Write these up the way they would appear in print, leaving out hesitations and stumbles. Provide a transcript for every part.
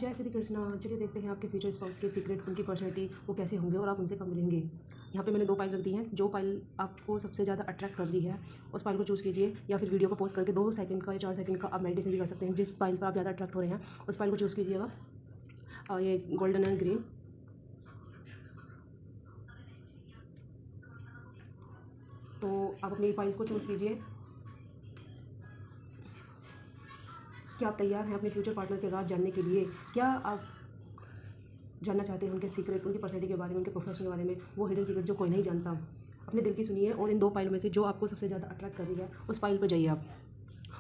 जय श्री कृष्णा। चलिए देखते हैं आपके फ्यूचर स्पाउस के सीक्रेट, उनकी पर्सनैलिटी वो कैसे होंगे और आप उनसे कब मिलेंगे। यहाँ पे मैंने 2 फाइल रख दी हैं। जो फाइल आपको सबसे ज़्यादा अट्रैक्ट कर रही है उस फाइल को चूज़ कीजिए, या फिर वीडियो को पॉज करके 2 सेकंड का या 4 सेकंड का आप मेडिटेशन भी कर सकते हैं। जिस फाइल पर आप ज़्यादा अट्रैक्ट हो रहे हैं उस फाइल को चूज़ कीजिएगा। और ये गोल्डन एंड ग्रीन, तो आप अपनी फाइल्स को चूज़ कीजिए। क्या आप तैयार हैं अपने फ्यूचर पार्टनर के राज जानने के लिए? क्या आप जानना चाहते हैं उनके सीक्रेट, उनकी पर्सनैलिटी के बारे में, उनके प्रोफेशन के बारे में, वो हिडन सीक्रेट जो कोई नहीं जानता? अपने दिल की सुनिए और इन 2 फाइलों में से जो आपको सबसे ज़्यादा अट्रैक्ट कर रही है उस फाइल पर जाइए आप।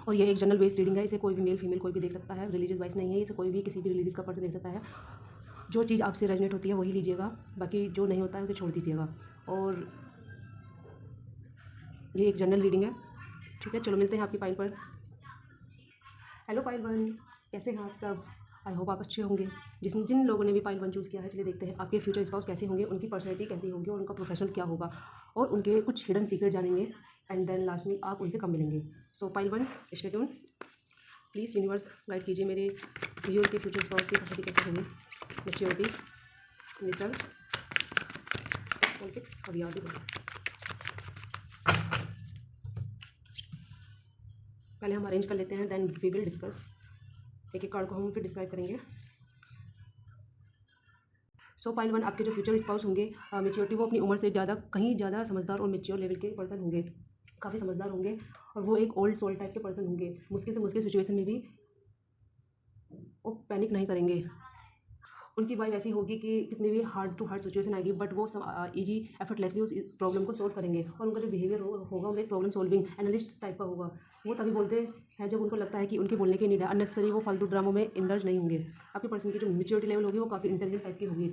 और ये एक जनरल बेस्ड रीडिंग है, इसे कोई भी मेल फीमेल कोई भी देख सकता है, रिलीजियस वाइज नहीं है, इसे कोई भी किसी भी रिलीजियस का पर्सन देख सकता है। जो चीज़ आपसे रेजोनेट होती है वही लीजिएगा, बाकी जो नहीं होता है उसे छोड़ दीजिएगा। और ये एक जनरल रीडिंग है, ठीक है। चलो मिलते हैं आपकी फाइल पर। हेलो फाइल 1, कैसे हैं आप सब? आई होप आप अच्छे होंगे। जिन लोगों ने भी फाइल 1 चूज़ किया है, चलिए देखते हैं आपके फ्यूचर स्पाउस कैसे होंगे, उनकी पर्सनैलिटी कैसी होगी और उनका प्रोफेशन क्या होगा, और उनके कुछ हिडन सीक्रेट जानेंगे। एंड देन लास्ट में आप उनसे कब मिलेंगे। So file 1, stay tune. Please universe guide कीजिए मेरे व्यूअर के फ्यूचर स्पाउस की पर्सनैलिटी कैसे होगी। मैच्योरिटी, रिसर्च, पॉलिटिक्स, अभी आगे बढ़ो। पहले हम अरेंज कर लेते हैं, देन वी विल डिस्कस। एक एक कार्ड को हम फिर डिस्क्राइब करेंगे। सो फाइल 1, आपके जो फ्यूचर स्पाउस होंगे, मेच्योरिटी, वो अपनी उम्र से ज़्यादा, कहीं ज़्यादा समझदार और मेच्योर लेवल के पर्सन होंगे, काफ़ी समझदार होंगे। और वो एक ओल्ड सोल टाइप के पर्सन होंगे। मुश्किल से मुश्किल सिचुएशन में भी वो पैनिक नहीं करेंगे। उनकी वाइब ऐसी होगी कि कितनी भी हार्ड टू हार्ड सिचुएशन आएगी बट वो ईजी एफर्टलेसली उस प्रॉब्लम को सॉल्व करेंगे। और उनका जो बिहेवियर होगा वो एक प्रॉब्लम सॉल्विंग एनालिस्ट टाइप का होगा। वो तभी बोलते हैं जब उनको लगता है कि उनके बोलने की नीड है। अननेसेसरी वो फालतू ड्रामों में इंडल्ज नहीं होंगे। आपके पर्सन की जो मेच्योरिटी लेवल होगी वो काफ़ी इंटेलिजेंट टाइप की होगी।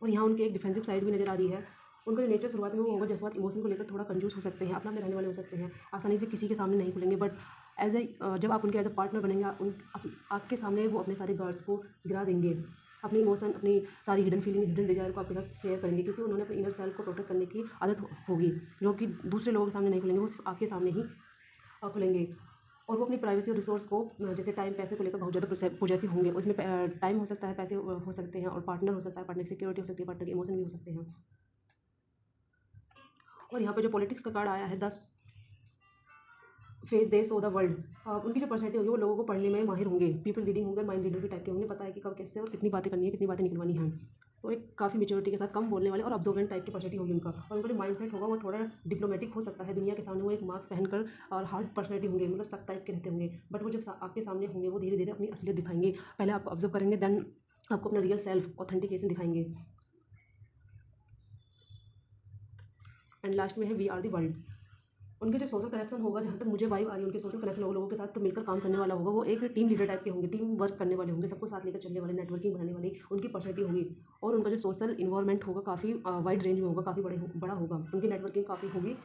और यहाँ उनकी एक डिफेंसिव साइड भी नज़र आ रही है। उनका जो नेचर शुरुआत में वो होगा, जज्बात इमोशन को लेकर थोड़ा कंजूस हो सकते हैं, अपना में रहने वाले हो सकते हैं, आसानी से किसी के सामने नहीं खुलेंगे। बट जब आप उनके एज अ पार्टनर बनेंगे, आपके सामने वो अपने सारे गार्ड्स को गिरा देंगे, अपनी इमोशन, अपनी सारी हिडन फीलिंग, हिडन डिजायर को आपके साथ शेयर करेंगे, क्योंकि उन्होंने अपने इनर सेल्फ को प्रोटेक्ट करने की आदत होगी, जो कि दूसरे लोगों के सामने नहीं खुलेंगे, वो सिर्फ आपके सामने ही खुलेंगे। और वो अपनी प्राइवेसी और रिसोर्स को, जैसे टाइम पैसे को लेकर बहुत ज़्यादा पॉजेसिव होंगे। उसमें टाइम हो सकता है, पैसे हो सकते हैं, और पार्टनर हो सकता है, पार्टनर की सिक्योरिटी हो सकती है, पार्टनर के इमोशन भी हो सकते हैं। और यहाँ पे जो पॉलिटिक्स का कार्ड आया है, 10 face they so the world. उनकी जो पर्सनैलिटी होगी वो लोगों को पढ़ने में माहिर होंगे, पीपल रीडिंग होंगे, माइंड रीडर के टाइप के होंगे, पता है कि कब कैसे और कितनी बातें करनी है, कितनी बातें निकलवानी है। तो एक काफ़ी मेच्योरिटी के साथ कम बोलने वाले और ऑब्जर्वेंट टाइप की पर्सनैलिटी होगी उनका। और उनका जो माइंडसेट होगा वो थोड़ा डिप्लोमेटिक हो सकता है। दुनिया के सामने वो एक मास्क पहनकर और हार्ड पर्सनैलिटी होंगे, मतलब सख्त टाइप के रहते होंगे। बट वो जब आपके सामने होंगे वो धीरे धीरे अपनी असलियत दिखाएंगे। पहले आपको ऑब्जर्व करेंगे, देन आपको अपना रियल सेल्फ ऑथेंटिकेशन दिखाएंगे। एंड लास्ट में है वी आर दी वर्ल्ड। उनके जो सोशल कनेक्शन होगा, जहाँ तक मुझे वाइब आ रही है, उनके सोशल कनेक्शन होगा, लोगों के साथ तो मिलकर काम करने वाला होगा। वो एक टीम लीडर टाइप के होंगे, टीम वर्क करने वाले होंगे, सबको साथ लेकर चलने वाले, नेटवर्किंग बनाने वाली उनकी पर्सनैलिटी होगी। और उनका जो सोशल इन्वायरमेंट होगा काफ़ी वाइड रेंज में होगा, काफ़ी बड़ा होगा। उनकी नेटवर्किंग काफ़ी होगी।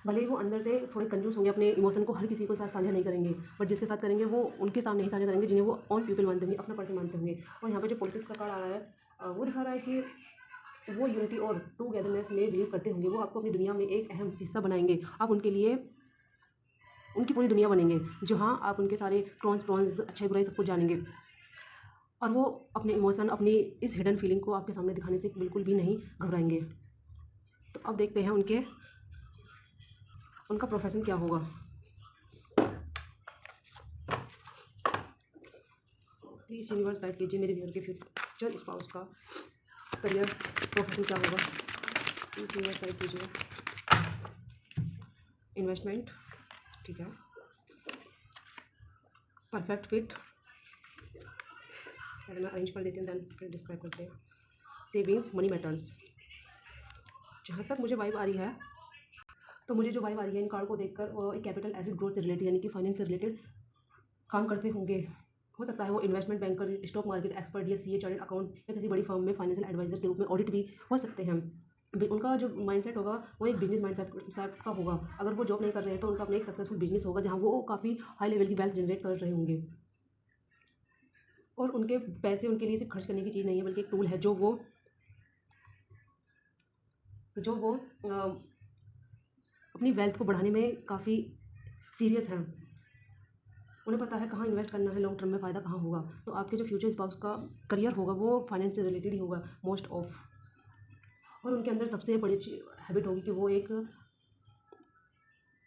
भले ही वो अंदर से थोड़े कंजूस होंगे, अपने इमोशन को हर किसी के साथ साझा नहीं करेंगे, बट जिसके साथ करेंगे वो उनके सामने ही साझा करेंगे, जिन्हें वो ऑन पीपल मानते होंगे, अपना पर्सन मानते होंगे। और यहाँ पे जो पॉलिटिक्स का कार्ड आ रहा है, वो दिखा रहा है कि वो यूनिटी और टूगेदरनेस में बिलीव करते होंगे। वो आपको अपनी दुनिया में एक अहम हिस्सा बनाएंगे। आप उनके लिए उनकी पूरी दुनिया बनेंगे, जहाँ आप उनके सारे क्रॉन्स प्रॉन्स, अच्छाई बुराई सब कुछ जानेंगे। और वो अपने इमोशन, अपनी इस हिडन फीलिंग को आपके सामने दिखाने से बिल्कुल भी नहीं घबराएंगे। तो अब देखते हैं उनका प्रोफेशन क्या होगा। प्लीज़ यूनिवर्स गाइड कीजिए मेरे व्यूअर के फ्यूचर स्पाउस का करियर, प्रोफेशन क्या होगा। प्लीज़ यूनिवर्स गाइड कीजिए। इन्वेस्टमेंट, ठीक है। परफेक्ट फिट, पहले मैं अरेंज कर देती हूँ, देन फिर डिस्क्राइब करते हैं। Savings, money matters. जहाँ तक मुझे वाइब आ रही है, तो मुझे जो वाइब आ रही है इन कार्ड को देखकर, वो एक कैपिटल एसेट ग्रोथ से रिलेटेड, यानी कि फाइनेंस से रिलेटेड काम करते होंगे। हो सकता है वो investment banker, stock market expert, या सीए, चार्टर्ड अकाउंट, या किसी बड़ी फर्म में फाइनेंशियल एडवाइजर के रूप में, ऑडिट भी हो सकते हैं। उनका जो माइंडसेट होगा वो एक बिजनेस माइंडसेट का होगा। अगर वो जॉब नहीं कर रहे हैं तो उनका अपना एक सक्सेसफुल बिजनेस होगा, जहाँ वो काफ़ी हाई लेवल की वेल्थ जनरेट कर रहे होंगे। और उनके पैसे उनके लिए सिर्फ खर्च करने की चीज़ नहीं है, बल्कि एक टूल है जो वो अपनी वेल्थ को बढ़ाने में काफ़ी सीरियस हैं। उन्हें पता है कहाँ इन्वेस्ट करना है, लॉन्ग टर्म में फ़ायदा कहाँ होगा। तो आपके जो फ्यूचर स्पाउस का करियर होगा वो फाइनेंस से रिलेटेड ही होगा मोस्ट ऑफ। और उनके अंदर सबसे बड़ी हैबिट होगी कि वो एक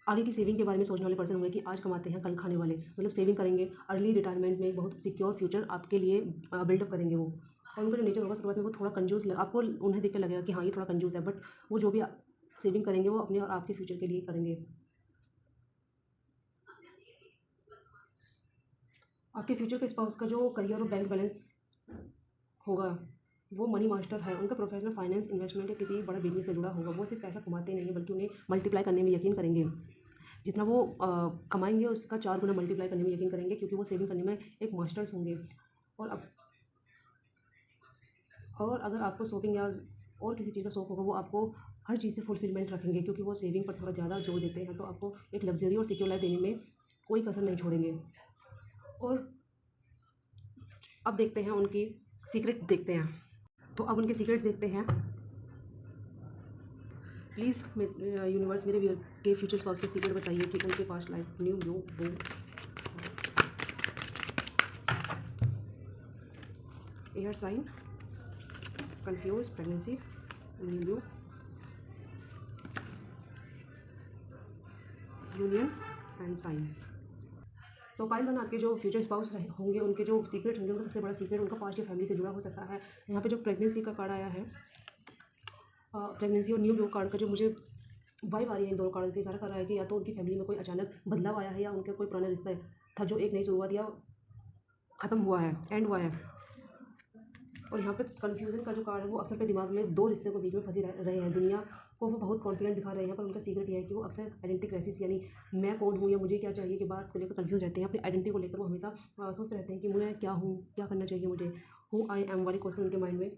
आगे की सेविंग के बारे में सोचने वाले पर्सन होंगे कि आज कमाते हैं कल खाने वाले, मतलब सेविंग करेंगे, अर्ली रिटायरमेंट में एक बहुत सिक्योर फ्यूचर आपके लिए बिल्डअप करेंगे वो। और उनका जो नेचर होगा शुरुआत में वो थोड़ा कंजूस आपको उन्हें देख के लगेगा कि हाँ ये थोड़ा कंजूस है, बट वो जो भी सेविंग करेंगे वो अपने और आपके फ्यूचर के लिए करेंगे। आपके फ्यूचर के स्पाउस का जो करियर और बैंक बैलेंस होगा वो मनी मास्टर है। उनका प्रोफेशनल फाइनेंस, इन्वेस्टमेंट या किसी बड़ा बिजनेस से जुड़ा होगा। वो सिर्फ पैसा कमाते नहीं हैं बल्कि उन्हें मल्टीप्लाई करने में यकीन करेंगे। जितना वो कमाएंगे उसका 4 गुना मल्टीप्लाई करने में यकीन करेंगे, क्योंकि वो सेविंग करने में एक मास्टर्स होंगे। और अब और अगर आपको शॉपिंग या और किसी चीज़ का शौक होगा वो आपको हर चीज़ से फुलफिलमेंट रखेंगे, क्योंकि वो सेविंग पर थोड़ा ज़्यादा जोर देते हैं। तो आपको एक लग्जरी और सिक्योर लाइफ देने में कोई कसर नहीं छोड़ेंगे। और अब देखते हैं उनकी सीक्रेट देखते हैं। तो अब उनके सीक्रेट देखते हैं। प्लीज़ यूनिवर्स मेरे के फ्यूचर स्पाउस के सीक्रेट बताइए कि उनके पास लाइफ न्यू लो वो air sign, confuse, pregnancy, new union and science. So pile one आपके जो फ्यूचर स्पाउस होंगे उनके जो सीक्रेट होंगे, उनका सबसे बड़ा सीक्रेट उनका पास्ट या फैमिली से जुड़ा हो सकता है। यहाँ पे जो प्रेगनेंसी का कार्ड आया है, प्रेगनेंसी और न्यू ब्लू कार्ड का जो मुझे वाइब आ रही है इन दोनों कार्ड से इशारा कर रहा है कि या तो उनकी फैमिली में कोई अचानक बदलाव आया है या उनका कोई पुराना रिश्ता था जो एक नई शुरुआत या ख़त्म हुआ है, एंड हुआ है। और यहाँ पे कन्फ्यूज़न का जो कार्ड है वो अक्सर पे दिमाग में दो रिश्ते को बीच में फंसे रहे हैं। दुनिया को वो बहुत कॉन्फिडेंट दिखा रहे हैं, पर उनका सीक्रेट ये है कि वो अक्सर आइडेंटिटी क्राइसिस यानी मैं कौन हूँ या मुझे क्या चाहिए की बात को लेकर कन्फ्यूज रहते हैं। अपनी आइडेंटिटी को लेकर वो हमेशा सोचते रहते हैं कि मैं क्या हूँ, क्या करना चाहिए मुझे, हु आई एम वाले क्वेश्चन उनके माइंड में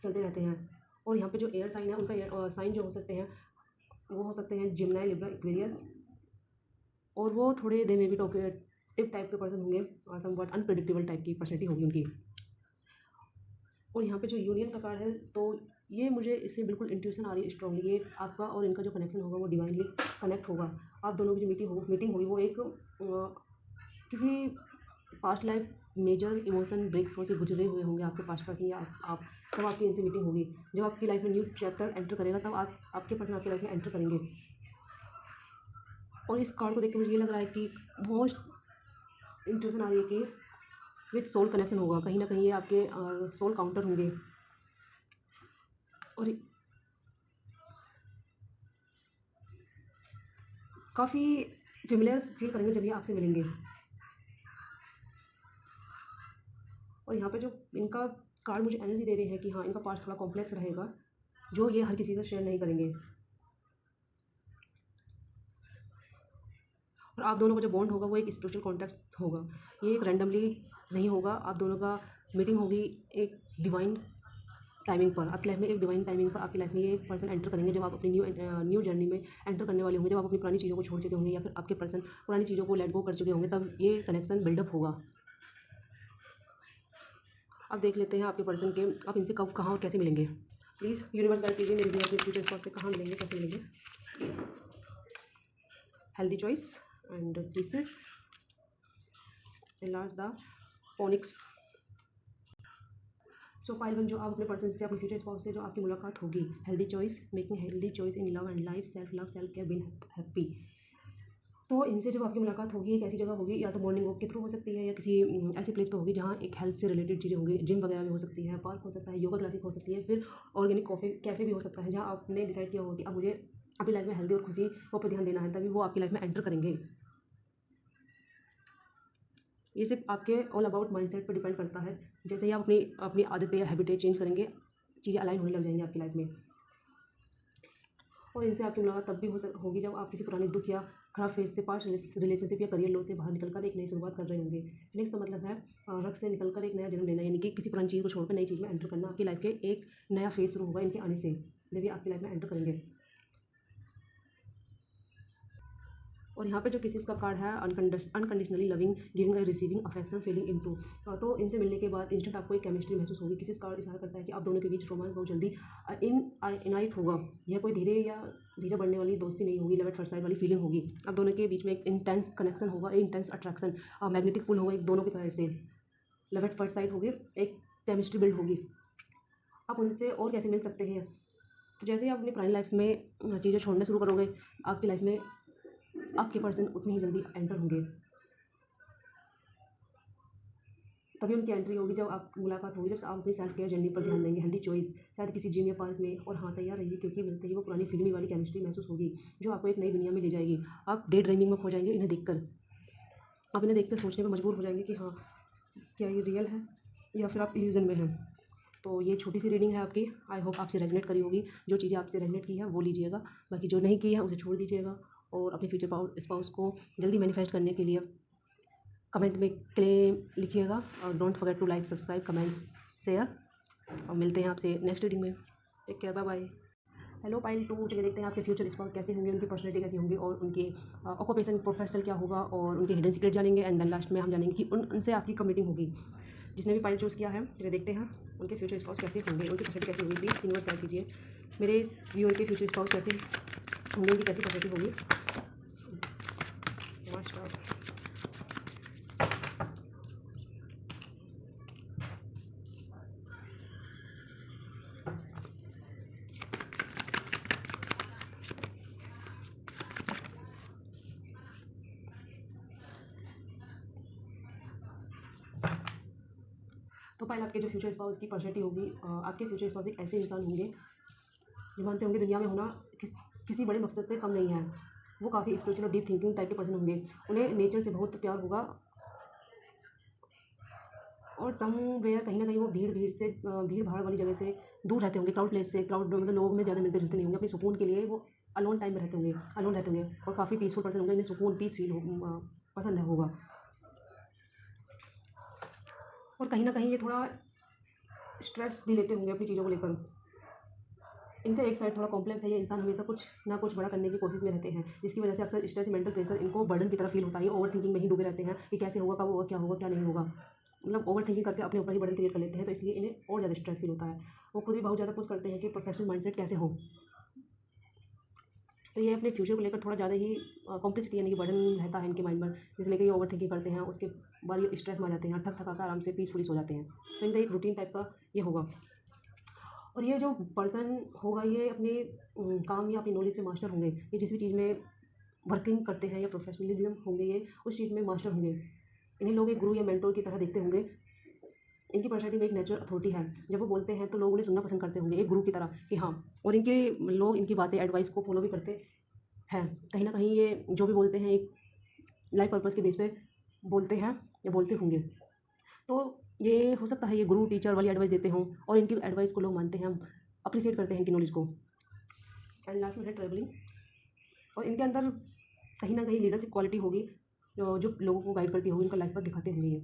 चलते रहते हैं। और यहाँ पे जो एयर साइन है उनका साइन जो हो सकते हैं वो हो सकते हैं जिमनाई, लिब्रा, एक्वेरियस। और वो थोड़े दे में भी टॉकेटिव टाइप के पर्सन होंगे, समवट अनप्रेडिक्टेबल टाइप की पर्सनैलिटी होगी उनकी। और यहाँ पे जो यूनियन का कार्ड है तो ये मुझे इससे बिल्कुल इंट्यूशन आ रही है स्ट्रांगली। ये आपका और इनका जो कनेक्शन होगा वो डिवाइनली कनेक्ट होगा। आप दोनों की जो मीटिंग होगी वो एक किसी past life major emotion break through से गुजरे हुए होंगे आपके पास्ट पर्सन या आप तब आपकी इनसे मीटिंग होगी। जब आपकी लाइफ में न्यू चैप्टर एंटर करेगा तब आपके पर्सन आपकी लाइफ में एंटर करेंगे। और इस कार्ड को देख के मुझे ये लग रहा है कि मोस्ट इंट्यूशन आ रही है कि विथ सोल कनेक्शन होगा। कहीं ना कहीं ये आपके सोल काउंटर होंगे। और काफ़ी फेमिलियर फील करेंगे जब ये आपसे मिलेंगे। और यहाँ पे जो इनका कार्ड मुझे एनर्जी दे रही है कि हाँ इनका पास्ट थोड़ा कॉम्प्लेक्स रहेगा जो ये हर किसी से शेयर नहीं करेंगे। और आप दोनों का जो बॉन्ड होगा वो एक स्पिरिचुअल कॉन्टेक्स्ट होगा। ये एक रैंडमली नहीं होगा। आप दोनों का मीटिंग होगी एक डिवाइन टाइमिंग पर। आपकी लाइफ में एक डिवाइन टाइमिंग पर आपकी लाइफ में ये एक पर्सन एंटर करेंगे जब आप अपनी न्यू जर्नी में एंटर करने वाले होंगे, जब आप अपनी पुरानी चीज़ों को छोड़ चुके होंगे या फिर आपके पर्सन पुरानी चीज़ों को लेट गो कर चुके होंगे, तब ये कनेक्शन बिल्डअप होगा। अब देख लेते हैं आपके पर्सन के आप इनसे कब, कहाँ और कैसे मिलेंगे। प्लीज़ यूनिवर्स गाइड कीजिए मेरे अपने फ्यूचर स्पॉट से कहाँ मिलेंगे, कैसे मिलेंगे। Healthy choice and pieces, enlarge the phoenix. So pile one जो आप अपने पर्सन से अपने फ्यूचर स्पाउस से जो आपकी मुलाकात होगी, healthy choice, making healthy choice in love and life, self love, self care, being happy. तो इनसे जब आपकी मुलाकात होगी एक ऐसी जगह होगी, या तो मॉर्निंग वॉक के थ्रू हो सकती है या किसी ऐसी प्लेस पे होगी जहाँ एक हेल्थ से रिलेटेड चीज़ें होंगी। जिम वगैरह भी हो सकती है, पार्क हो सकता है, योगा क्लासेस हो सकती है, फिर ऑर्गेनिक कॉफ़ी कैफ़े भी हो सकता है, जहाँ आपने डिसाइड किया होगा कि अब मुझे अपनी लाइफ में हेल्दी और खुशी को पर ध्यान देना है, तभी वो आपकी लाइफ में एंटर करेंगे। ये सिर्फ आपके ऑल अबाउट माइंडसेट पर डिपेंड करता है। जैसे ही आप अपनी अपनी आदतें या हैबिटें चेंज करेंगे, चीज़ें अलाइन होने लग जाएंगी आपकी लाइफ में। और इनसे आपकी मुलाकात तब भी होगी जब आप किसी पुराने दुख या खराब फेज से, पास्ट रिलेशनशिप या करियर लो से बाहर निकलकर एक नई शुरुआत कर रहे होंगे। नेक्स्ट का मतलब है रख से निकलकर एक नया जन्म लेना, यानी कि किसी पुरानी चीज़ को छोड़कर नई चीज़ में एंटर करना। आपकी लाइफ के एक नया फेज शुरू होगा इनके आने से, जब ये आपकी लाइफ में एंटर करेंगे। और यहाँ पे जो किसी का कार्ड है unconditionally loving giving receiving affection feeling improve. तो इनसे मिलने के बाद इंस्टेंट आपको एक केमिस्ट्री महसूस होगी। किसी कार्ड इशारा करता है कि आप दोनों के बीच रोमांस बहुत जल्दी इनाइट होगा। यह कोई धीरे बढ़ने वाली दोस्ती नहीं होगी, लव एट फर्स्ट साइट वाली फीलिंग होगी। आप दोनों के बीच में एक इंटेंस कनेक्शन होगा, एक इंटेंस अट्रैक्शन, मैग्नेटिक पुल होगा एक दोनों की तरफ से। लव एट फर्स्ट साइट होगी, एक केमिस्ट्री बिल्ड होगी। आप उनसे और कैसे मिल सकते हैं? तो जैसे ही आप अपनी पुरानी लाइफ में चीज़ें छोड़ना शुरू करोगे, आपकी लाइफ में आपके पर्सन उतनी ही जल्दी एंटर होंगे। तभी उनकी एंट्री होगी जब आप मुलाकात होगी, जब आप अपनी सेल्फ केयर जर्नी पर ध्यान देंगे, हेल्दी चॉइस, शायद किसी जिम या पार्क में। और हाँ, तैयार रहिए क्योंकि मिलते ही वो पुरानी फिल्मी वाली केमिस्ट्री महसूस होगी जो आपको एक नई दुनिया में ले जाएगी। आप डे ड्रीमिंग में खो जाएंगे इन्हें देखकर। आप इन्हें देखकर सोचने पर मजबूर हो जाएंगे कि हाँ, क्या ये रियल है या फिर आप इल्यूजन में हैं। तो ये छोटी सी रीडिंग है आपकी। आई होप आपसे रेजोनेट करी होगी। जो चीज़ें आपसे रेजोनेट की है वो लीजिएगा, बाकी जो नहीं की है उसे छोड़ दीजिएगा। और अपने फ्यूचर स्पाउस को जल्दी मैनिफेस्ट करने के लिए कमेंट में क्लेम लिखिएगा। और don't forget to like, subscribe, comment, share. और मिलते हैं आपसे नेक्स्ट रीडिंग में। Take care, bye bye. Hello pile 2, चलिए देखते हैं आपके फ्यूचर स्पाउस कैसे होंगे, उनकी पर्सनैलिटी कैसी होंगी और उनके ऑक्यूपेशन प्रोफेशनल क्या होगा और उनके हिडन सीक्रेट जानेंगे। एंड देन लास्ट में हम जानेंगे कि उनसे आपकी कब मीटिंग होगी। जिसने भी पाइल चूज़ किया है, चलिए देखते हैं उनके फ्यूचर स्पाउस कैसे होंगे, उनकी पर्सनैलिटी कैसी होगी। प्लीज़ यूनिवर्स गाइड कीजिए मेरे व्यूअर के फ्यूचर स्पाउस कैसे होंगे, उनकी कैसी पर्सनैलिटी होगी। तो पाइल आपके जो फ्यूचर स्पाउस की पर्सनैलिटी होगी, आपके फ्यूचर स्पाउस एक ऐसे इंसान होंगे जो मानते होंगे दुनिया में होना किसी बड़े मकसद से कम नहीं है। वो काफ़ी स्पिरिचुअल और डीप थिंकिंग टाइप के पर्सन होंगे। उन्हें नेचर से बहुत प्यार होगा और समवेयर कहीं ना कहीं वो भीड़ भाड़ वाली जगह से दूर रहते होंगे, क्राउड प्लेस से। क्राउड मतलब लोग में ज़्यादा मिलते जुलते नहीं होंगे। अपने सुकून के लिए वो अलोन टाइम में रहते होंगे, अलोन रहते होंगे और काफ़ी पीसफुल पर्सन होंगे। इन्हें सुकून, पीस फील पसंद है होगा। और कहीं ना कहीं ये थोड़ा स्ट्रेस भी लेते होंगे अपनी चीज़ों को लेकर। इनका एक साइड थोड़ा कॉम्प्लेक्स है। ये इंसान हमेशा कुछ ना कुछ बड़ा करने की कोशिश में रहते हैं, जिसकी वजह से अक्सर स्ट्रेस, मेंटल प्रेशर इनको बर्डन की तरह फील होता है। ओवर थिंकिंग में ही डूबे रहते हैं कि कैसे होगा, कब होगा, क्या होगा, क्या नहीं होगा। मतलब ओवर थिंकिंग करके अपने ऊपर ही बर्डन क्रिएट कर लेते हैं, तो इसलिए इन्हें और ज़्यादा स्ट्रेस फील होता है। वो खुद भी बहुत ज़्यादा पुश करते हैं कि प्रोफेशनल माइंडसेट कैसे हो। तो ये अपने फ्यूचर को लेकर थोड़ा ज़्यादा ही कॉम्प्लेक्सिटी यानी कि बर्डन रहता है इनके माइंड पर, जिससे लेकर ये ओवर थिंकिंग करते हैं। उसके बाद ये स्ट्रेस में आ जाते हैं, थक कर आराम से पीसफुली सो जाते हैं। तो इनका एक रूटीन टाइप का ये होगा। और ये जो पर्सन होगा ये अपने काम या अपनी नॉलेज से मास्टर होंगे। ये जिस भी चीज़ में वर्किंग करते हैं या प्रोफेशनलिज्म होंगे, ये उस चीज़ में मास्टर होंगे। इन्हें लोग एक गुरु या मेंटोर की तरह देखते होंगे। इनकी पर्सनैलिटी में एक नेचुरल अथॉरिटी है। जब वो बोलते हैं तो लोग उन्हें सुनना पसंद करते होंगे, एक गुरु की तरह कि हाँ। और इनके लोग इनकी बातें, एडवाइस को फॉलो भी करते हैं। कहीं ना कहीं ये जो भी बोलते हैं एक लाइफ पर्पज़ के बेस पे बोलते हैं या बोलते होंगे। तो ये हो सकता है ये गुरु टीचर वाली एडवाइस देते हों और इनकी एडवाइस को लोग मानते हैं, अप्रिशिएट करते हैं इनकी नॉलेज को। एंड लास्ट में है ट्रैवलिंग। और इनके अंदर कहीं ना कहीं लीडरशिप क्वालिटी होगी जो लोगों को गाइड करती होगी, इनका लाइफ पर दिखाते होंगे ये।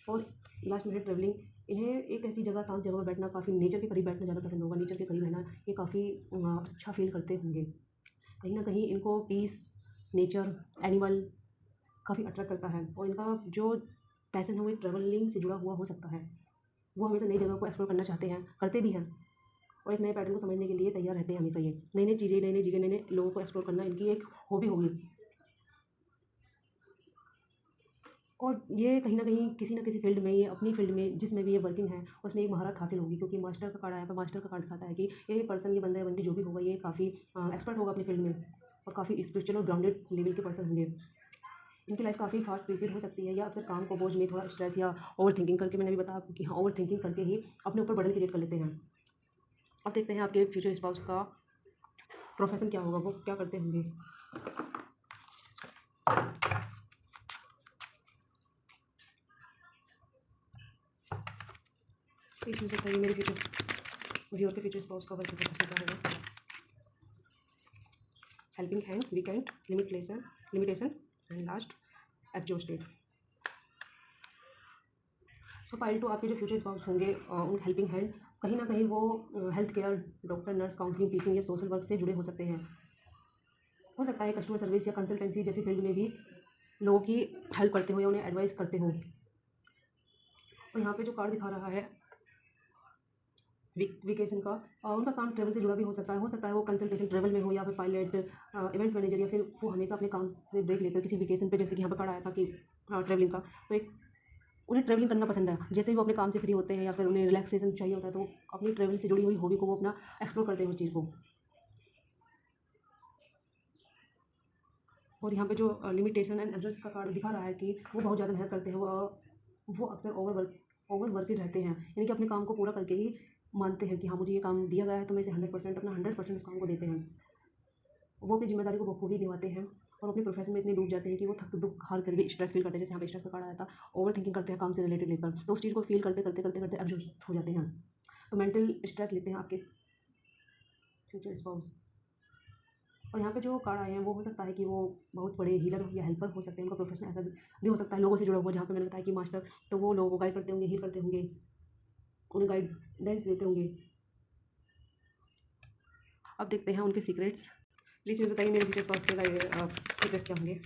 और लास्ट में है ट्रैवलिंग। इन्हें एक ऐसी जगह, शांत जगह पर बैठना, काफ़ी नेचर के करीब बैठना ज़्यादा पसंद होगा। नेचर के करीब रहना ये काफ़ी अच्छा फील करते होंगे। कहीं ना कहीं इनको पीस, नेचर, एनिमल काफ़ी अट्रैक्ट करता है। और इनका जो पैशन है वो ट्रैवलिंग से जुड़ा हुआ हो सकता है। वो हमेशा नई जगह को एक्सप्लोर करना चाहते हैं, करते भी हैं। और एक नए पैटर्न को समझने के लिए तैयार रहते हैं हमेशा। ये नई नई चीज़ें, नई नई जगह, नए नए लोगों को एक्सप्लोर करना इनकी एक हॉबी होगी। और ये कहीं ना कहीं किसी न किसी फील्ड में, ये अपनी फील्ड में जिसमें भी ये वर्किंग है उसमें एक महारत हासिल होगी। क्योंकि मास्टर का कार्ड आया, पर मास्टर का कार्ड दिखाता है कि ये पर्सन, ये बंदा या बंदी जो भी होगा, ये काफ़ी एक्सपर्ट होगा अपनी फील्ड में और काफ़ी स्पिरिचुअल और ग्राउंडेड लेवल के पर्सन होंगे। इनकी लाइफ काफ़ी फास्ट पेस्ड हो सकती है या अक्सर काम को बोझ में थोड़ा स्ट्रेस या ओवर थिंकिंग करके, मैंने भी बताया आपको कि हाँ, ओवर थिंकिंग करके ही अपने ऊपर बर्डन क्रिएट कर लेते हैं। अब देखते हैं आपके फ्यूचर स्पाउस का प्रोफेशन क्या होगा, वो क्या करते होंगे। इसमें बताइए मेरे फ्यूचर व्यूअर के फ्यूचर स्पाउस का वर्क प्रोफेशन क्या होगा। Helping hand, weekend, limitation and last exhausted. So pile 2 आपके जो फ्यूचर स्पाउस होंगे उन हेल्पिंग हैंड, कहीं ना कहीं वो health care, doctor, nurse, counselling, teaching या सोशल वर्क से जुड़े हो सकते हैं। हो सकता है कस्टमर सर्विस या कंसल्टेंसी जैसी फील्ड में भी लोगों की हेल्प करते हो या उन्हें एडवाइस करते हो। तो यहाँ पे जो कार्ड दिखा रहा है वेकेशन का, उनका काम ट्रैवल से जुड़ा भी हो सकता है वो कंसल्टेशन ट्रैवल में हो या फिर पायलट, इवेंट मैनेजर, या फिर वो हमेशा अपने काम से ब्रेक लेकर किसी वेकेशन पे, जैसे कि यहाँ पर कार्ड आया था कि ट्रैवलिंग का, तो एक उन्हें ट्रैवलिंग करना पसंद है। जैसे ही वो अपने काम से फ्री होते हैं या फिर उन्हें रिलैक्सेशन चाहिए होता है तो वो अपनी ट्रैवल से जुड़ी हुई हॉबी को वो अपना एक्सप्लोर करते हैं उस चीज़ को। और यहाँ पे जो लिमिटेशन एंड एड्रेस का कार्ड दिखा रहा है कि वो बहुत ज़्यादा मेहनत करते हैं, वो अक्सर ओवर वर्किड रहते हैं, यानी कि अपने काम को पूरा करके ही मानते हैं कि हाँ मुझे ये काम दिया गया है तो मैं इसे 100% अपना 100% उस काम को देते हैं। वो अपनी जिम्मेदारी को बखूबी निभाते हैं और अपने प्रोफेशन में इतने डूब जाते हैं कि वो थक दुख हार कर भी स्ट्रेस फील करते हैं। जैसे यहाँ पे स्ट्रेस का कार्ड आया था, ओवर थिंकिंग करते हैं काम से रिलेटेड लेकर, तो उस चीज़ को फील करते करते करते करते एग्जॉस्ट हो जाते हैं। तो मेंटल स्ट्रेस लेते हैं आपके फ्यूचर स्पाउस। और यहाँ पे जो कार्ड आए हैं वो हो सकता है कि वो बहुत बड़े हीलर या हेल्पर हो सकते हैं, उनका प्रोफेशन ऐसा भी हो सकता है लोगों से जुड़ा हुआ, जहाँ पे मैंने बताया कि मास्टर, तो वो लोगों को गाइड करते होंगे, हील करते होंगे, उन्हें गाइडेंस देते होंगे। अब देखते हैं उनके सीक्रेट्स। प्लीज़ मुझे बताइए मेरे फ्यूचर स्पाउस के सीक्रेट्स क्या होंगे।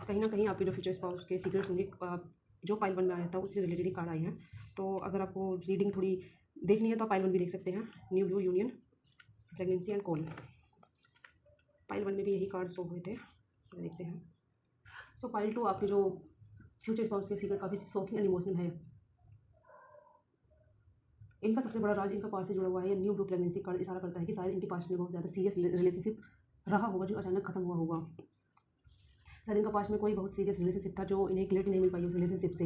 कहीं ना कहीं आपके जो फ्यूचर स्पाउस के सीक्रेट्स होंगे, जो पाइल 1 में आया था उससे रिलेटेड ही कार्ड आई हैं। तो अगर आपको रीडिंग थोड़ी देखनी है तो आप पाइल 1 भी देख सकते हैं। New blue union, pregnancy and call. Pile 1 में भी यही कार्ड शो हुए थे, तो देखते हैं। सो पाइल 2 आपके जो फ्यूचर स्पाउस के सीक्रेट काफ़ी शॉकिंग एंड इमोशनल है। इनका सबसे बड़ा राज इनका पास्ट से जुड़ा हुआ है। न्यू ब्लू प्रेगनेंसी कार्ड इशारा करता है कि शायद इनके पास्ट में बहुत ज़्यादा सीरियस रिलेशनशिप रहा होगा जो अचानक खत्म हुआ होगा। शायद इनका पास्ट में कोई बहुत सीरियस रिलेशनशिप था जो इन्हें क्लियरिटी नहीं मिल पाई उस रिलेशनशिप से,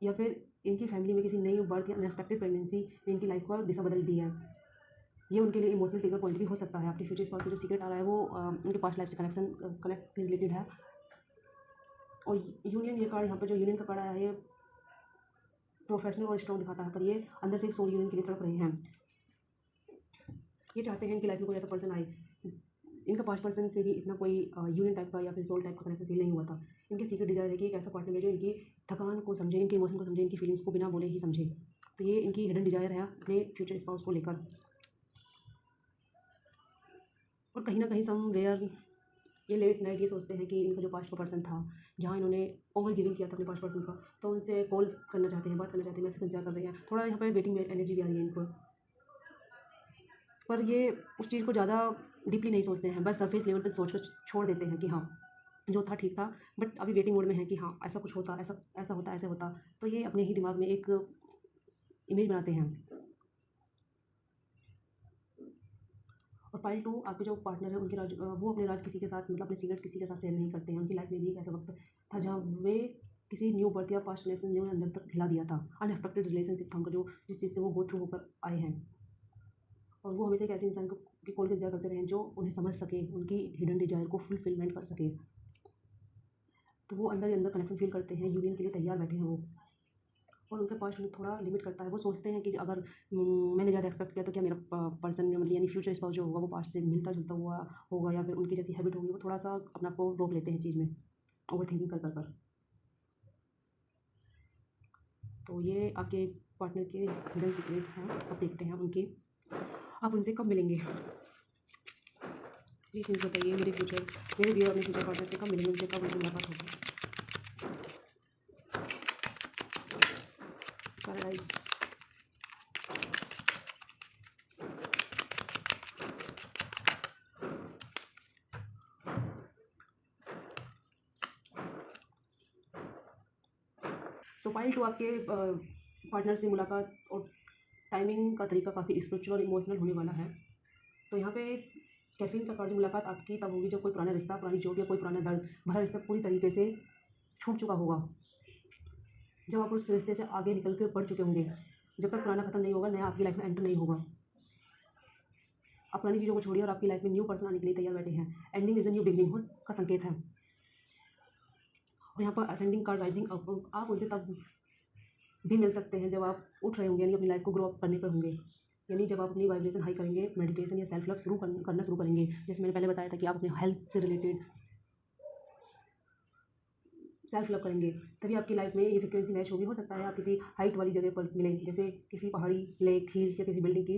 या फिर इनकी फैमिली में किसी नई बर्थ या अनएक्सपेक्टेड प्रेगनेंसी ने इनकी लाइफ का दिशा बदल दी है। ये उनके लिए इमोशनल ट्रिगर पॉइंट भी हो सकता है। आपके फ्यूचर स्पाउस का जो सीक्रेट आ रहा है वो उनके पास्ट लाइफ से कनेक्ट रिलेटेड है। और यूनियन, ये कार्ड यहाँ पर जो यूनियन का कार्ड आया है ये प्रोफेशनल और स्ट्रॉन्ग दिखाता है, पर ये अंदर से एक सोल यूनियन के लिए तड़प रहे हैं। ये चाहते हैं इनकी लाइफ में कोई ऐसा पर्सन आए। इनका पास्ट पर्सन से भी इतना कोई यूनियन टाइप का या फिर सोल टाइप का कनेक्शन फील नहीं हुआ था। इनकी सीक्रेट डिजायर है कि एक ऐसा पार्टनर है जो इनकी थकान को समझे, इनके इमोशन को समझे, इनकी फीलिंग्स को बिना बोले ही समझे। तो ये इनकी हिडन डिजायर है अपने फ्यूचर स्पाउस को लेकर। और कहीं ना कहीं समवेयर ये लेट नाइट ये सोचते हैं कि इनका जो पास्ट का पर्सन था, जहाँ इन्होंने ओवर गिविंग किया था अपने पास्ट पर्सन का, तो उनसे कॉल करना चाहते हैं, बात करना चाहते हैं, मैसेज इंतजार कर रहे हैं। थोड़ा यहाँ पर वेटिंग एनर्जी भी आ रही है इनको, पर ये उस चीज़ को ज़्यादा डीपली नहीं सोचते हैं, बस सरफेस लेवल पर सोच कर छोड़ देते हैं कि हाँ जो था ठीक था, बट अभी वेटिंग मोड में है कि हाँ ऐसा कुछ होता, ऐसा ऐसा होता, ऐसे होता। तो ये अपने ही दिमाग में एक इमेज बनाते हैं। और पाइल 2 आपके जो पार्टनर है उनके राज, वो अपने राज किसी के साथ, मतलब अपने सीक्रेट किसी के साथ शेयर नहीं करते हैं। उनकी लाइफ में भी एक ऐसा वक्त था जहाँ वे किसी न्यू बर्थ या पास्ट रिलेशन ने उन्हें अंदर तक हिला दिया था। अनएक्सपेक्टेड रिलेशनशिप था उनका, जो जिस चीज़ से वो गो थ्रू होकर आए हैं। और वो हमेशा एक ऐसे इंसान को की कॉल इंतजार करते रहे जो उन्हें समझ सके, उनकी हिडन डिजायर को फुलफिलमेंट कर सके। तो वो अंदर ही अंदर कनेक्शन फील करते हैं, यूनियन के लिए तैयार बैठे हैं वो। और उनका पास्ट उन्हें थोड़ा लिमिट करता है। वो सोचते हैं कि अगर मैंने ज़्यादा एक्सपेक्ट किया तो क्या मेरा पर्सन मतलब यानी फ्यूचर स्पाउस जो होगा वो पास्ट से मिलता जुलता हुआ होगा, या फिर उनकी जैसी हैबिट होगी। वो थोड़ा सा अपने आप को रोक लेते हैं चीज़ में, ओवर थिंकिंग कर कर। तो ये आपके पार्टनर के हिडन सीक्रेट्स हैं। अब देखते हैं उनके, आप उनसे कब मिलेंगे। प्लीज़ मुझे बताइए मेरे व्यूअर अपने फ्यूचर पार्टनर से कब मिलेंगे, उनसे कब उनकी मुलाकात होगी। पैराडाइज, तो पाइल 2 आपके पार्टनर से मुलाकात और टाइमिंग का तरीका काफ़ी स्पिरिचुअल और इमोशनल होने वाला है। तो यहाँ पे कैफीन का कार्ड, मुलाकात आपकी तब होगी जब कोई पुराना रिश्ता, पुरानी चोट या कोई पुराना दर्द भरा रिश्ता पूरी तरीके से छूट चुका होगा। जब आप उस रिश्ते से आगे निकल के बढ़ चुके होंगे। जब तक पुराना खत्म नहीं होगा, नया आपकी लाइफ में एंटर नहीं होगा। आप पुरानी चीज़ों को छोड़िए और आपकी लाइफ में न्यू पर्सन आने के लिए तैयार बैठे हैं। Ending is a new beginning हो का संकेत है। और यहाँ पर असेंडिंग कार्ड, राइजिंग अप, आप उनसे तब भी मिल सकते हैं जब आप उठ रहे होंगे, यानी अपनी लाइफ को ग्रो अप करने पर होंगे। यानी जब आप अपनी वाइब्रेशन हाई करेंगे, मेडिटेशन या सेल्फ लव करना शुरू करेंगे। जैसे मैंने पहले बताया था कि आप अपने हेल्थ से रिलेटेड सेल्फ लव करेंगे, तभी आपकी लाइफ में ये फ्रिक्वेंसी मैच होगी। हो सकता है आप किसी हाइट वाली जगह पर मिलें, जैसे किसी पहाड़ी, लेक, हिल्स या किसी बिल्डिंग की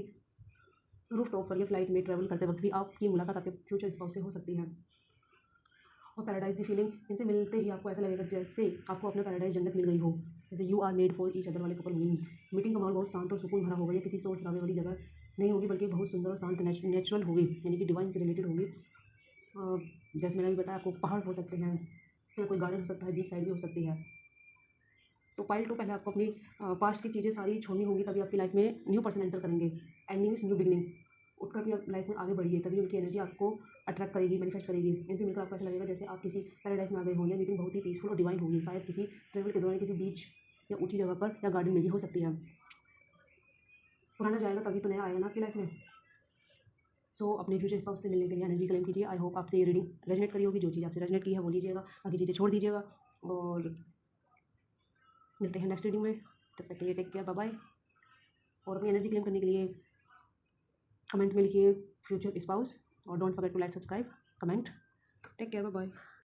रूफ टॉप पर या फ्लाइट में ट्रैवल करते वक्त भी आपकी मुलाकात आपके फ्यूचर स्पाउस से हो सकती है। और पैराडाइज की फीलिंग, इनसे मिलते ही आपको ऐसा लगेगा जैसे आपको अपना पैराडाइज जन्नत मिल गई हो, जैसे you are made for each other वाले कपल हुई। मीटिंग का माहौल बहुत शांत और सुकून भरा होगा, ये किसी शोर शराबे वाली जगह नहीं होगी, बल्कि बहुत सुंदर और शांत नेचुरल होगी, यानी कि डिवाइन से रिलेटेड होगी। जैसे मैंने अभी बताया आपको, पहाड़ हो सकते हैं या कोई गार्डन हो सकता है, बीच साइड भी हो सकती है। तो पाइल टू पहले आपको अपनी पास्ट की चीज़ें सारी छोड़नी होंगी, तभी आपकी लाइफ में न्यू पर्सन एंटर करेंगे। Ending is new beginning. उठकर अपनी लाइफ में आगे बढ़िए, तभी उनकी एनर्जी आपको अट्रैक्ट करेगी, मैनिफेस्ट करेगी। इनसे मिलकर आपको ऐसा लगेगा जैसे आप किसी पैराडाइज में आ गए हो। यह मीटिंग बहुत ही पीसफुल और डिवाइन होगी, शायद किसी ट्रेवल के दौरान किसी बीच या ऊंची जगह पर या गार्डन में भी हो सकती है। पुराना जाएगा तभी तो नया आएगा ना आपकी लाइफ में। सो अपने फ्यूचर स्पाउस से मिलने के लिए एनर्जी क्लेम कीजिए। आई होप आपसे ये रीडिंग रेजोनेट करी होगी। जो चीज़ आपसे रेजोनेट की है वो लीजिएगा, बाकी चीज़ें छोड़ दीजिएगा। और मिलते हैं नेक्स्ट रीडिंग में, तब तक के लिए टेक केयर, बाय बाय। और अपनी एनर्जी क्लेम करने के लिए कमेंट में लिखिए फ्यूचर स्पाउस, और don't forget to like, subscribe, comment. Take care, bye bye.